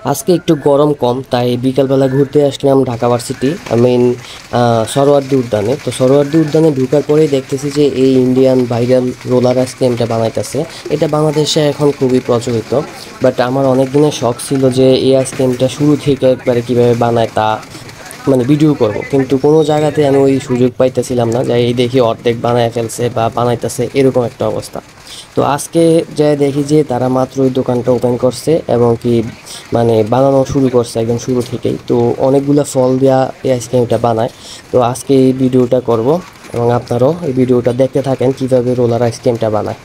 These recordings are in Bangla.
আজকে একটু গরম কম, তাই বিকালবেলা ঘুরতে আসলাম ঢাকা ভার্সিটি মেইন সরোয়ার্দী উদ্যানে। তো সরোয়ার্দী উদ্যানে ঢোকার পরেই দেখতেছি যে এই ইন্ডিয়ান ভাইরাল রোলার আইসক্রিমটা বানাইতেছে। এটা বাংলাদেশে এখন খুবই প্রচলিত, বাট আমার অনেক দিনের শখ ছিল যে এই আইসক্রিমটা শুরু থেকে একবারে কীভাবে বানায় তা মানে ভিডিও করব, কিন্তু কোনো জায়গাতে আমি ওই সুযোগ পাইতেছিলাম না, যে এই দেখি অর্ধেক বানায় ফেলছে বা বানাইতেছে এরকম একটা অবস্থা। তো আজকে যা দেখি যে তারা মাত্র ওই দোকানটা ওপেন করছে এবং কি মানে বানানো শুরু করছে একদম শুরু থেকেই। তো অনেকগুলো ফল দেওয়া এই আইসক্রিমটা বানায়। তো আজকে এই ভিডিওটা করব এবং আপনারাও এই ভিডিওটা দেখতে থাকেন কীভাবে রোলার আইসক্রিমটা বানায়।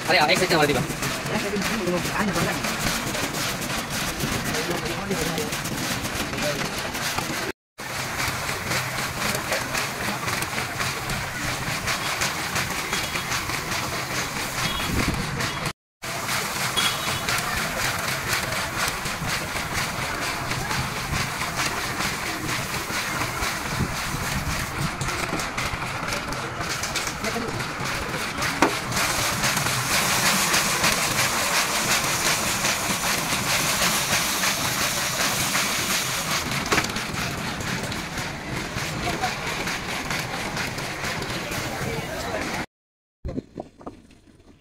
अरे एक सेकंड हमारी बात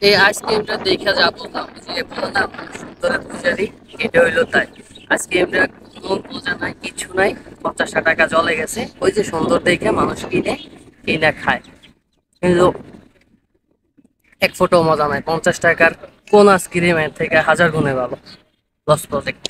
এই আইসক্রিমটা দেখে যা বললাম যে বলো না সুন্দরের পূজারি, এটা হইলো তাই। আইসক্রিমটা কোনো বোঝা নাই, কিছু নাই, 50 টাকা জলে গেছে। ওই যে সুন্দর দেখে মানুষ কিনে কিনে খায়, কিন্তু এক ফোঁটাও মজা নাই। 50 টাকার কোন আইসক্রিমের থেকে হাজার গুণে ভালো। Loss project.